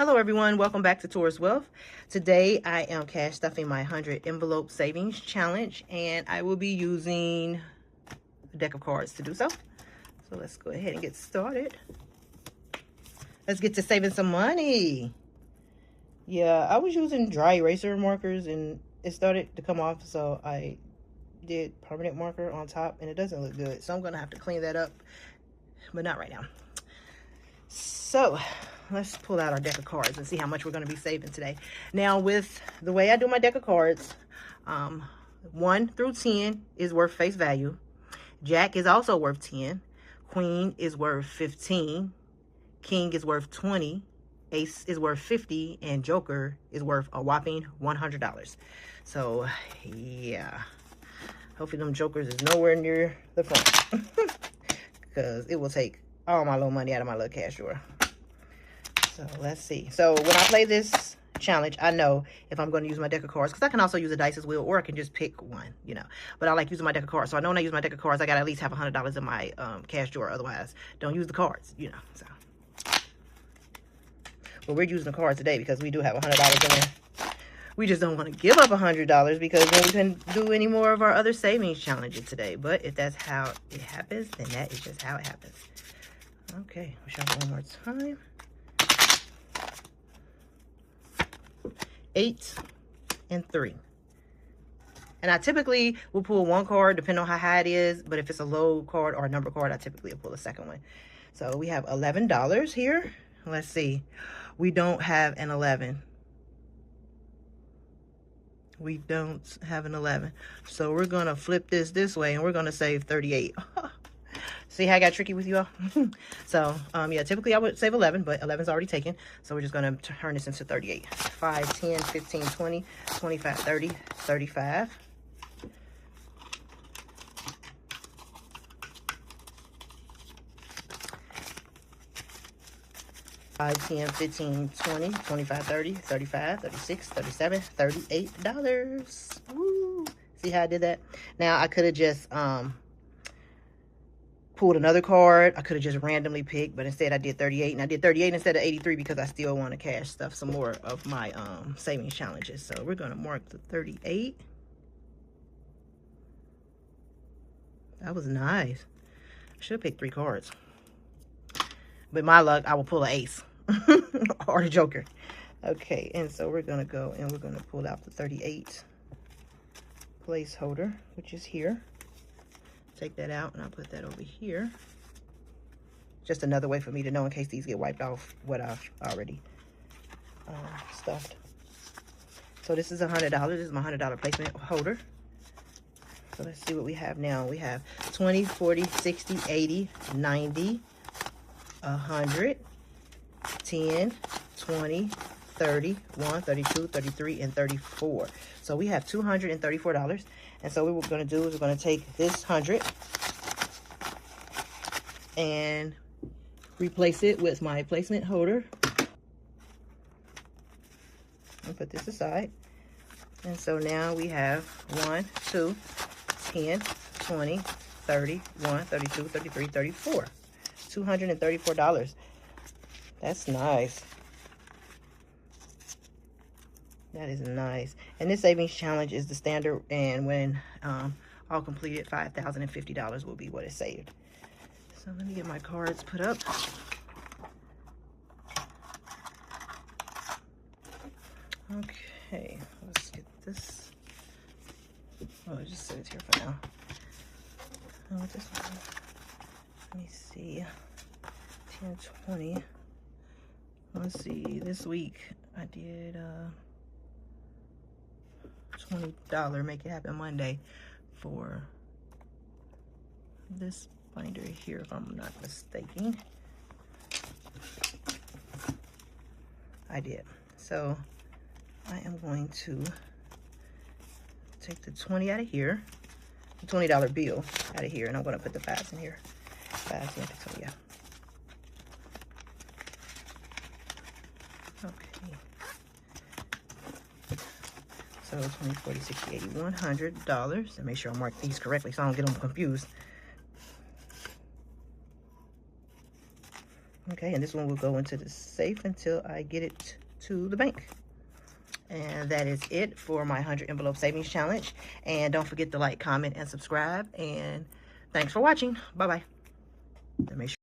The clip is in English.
Hello everyone, welcome back to Taurus Wealth. Today I am cash stuffing my 100 envelope savings challenge and I will be using a deck of cards to do so. So let's go ahead and get started. Let's get to saving some money. Yeah, I was using dry eraser markers and it started to come off, so I did permanent marker on top and it doesn't look good. So I'm gonna have to clean that up, but not right now. So let's pull out our deck of cards and see how much we're going to be saving today. Now, with the way I do my deck of cards, 1 through 10 is worth face value. Jack is also worth 10. Queen is worth 15. King is worth 20. Ace is worth 50. And Joker is worth a whopping $100. So, yeah. Hopefully them Jokers is nowhere near the front. Because it will take all my little money out of my little cash drawer. So let's see. So when I play this challenge, I know if I'm going to use my deck of cards, because I can also use a dice as well, or I can just pick one, you know. But I like using my deck of cards. So I know when I use my deck of cards, I got to at least have $100 in my cash drawer. Otherwise, don't use the cards, you know. So, but we're using the cards today because we do have $100 in there. We just don't want to give up $100 because then we couldn't do any more of our other savings challenges today. But if that's how it happens, then that is just how it happens. Okay, we'll shuffle one more time. 8 and 3. And I typically will pull one card depending on how high it is, but if it's a low card or a number card, I typically will pull a second one. So we have $11 here. Let's see. We don't have an 11. We don't have an 11. So we're going to flip this way and we're going to save 38. See how I got tricky with you all? So, yeah, typically I would save 11, but 11's already taken. So we're just going to turn this into 38. 5, 10, 15, 20, 25, 30, 35. $5, 10, 15, 20, 25, 30, 35, 36, 37, $38. Woo! See how I did that? Now, I could have just pulled another card. I could have just randomly picked, but instead I did 38, and I did 38 instead of 83 because I still want to cash stuff some more of my savings challenges. So we're going to mark the 38. That was nice. I should have picked 3 cards. But my luck, I will pull an ace or the Joker. Okay, and so we're going to go and we're going to pull out the 38 placeholder, which is here. Take that out and I'll put that over here. Just another way for me to know in case these get wiped off what I've already stuffed. So this is $100. This is my $100 placement holder. So let's see what we have now. We have 20, 40, 60, 80, 90, 100, 10, 20, 30, 1, 32, 33, and 34. So we have $234. And so what we're going to do is we're going to take this 100 and replace it with my placement holder. And put this aside. And so now we have 1, 2, 10, 20, 30, 1, 32, 33, 34. $234. That's nice. That is nice. And this savings challenge is the standard, and when all completed, $5,050 will be what is saved. So let me get my cards put up. Okay, let's get this. Oh, it just sits here for now. Oh, this one. Let me see. 10, 20. Let's see. This week I did $20 Make It Happen Monday for this binder here, if I'm not mistaken. I did. So I am going to take the 20 out of here, the $20 bill out of here, and I'm going to put the 5s in here. 5, 10, 15, yeah. Okay. So 20, 40, 60, 80, $100. And make sure I mark these correctly so I don't get them confused. Okay, and this one will go into the safe until I get it to the bank. And that is it for my 100 envelope savings challenge. And don't forget to like, comment, and subscribe. And thanks for watching. Bye-bye. Make sure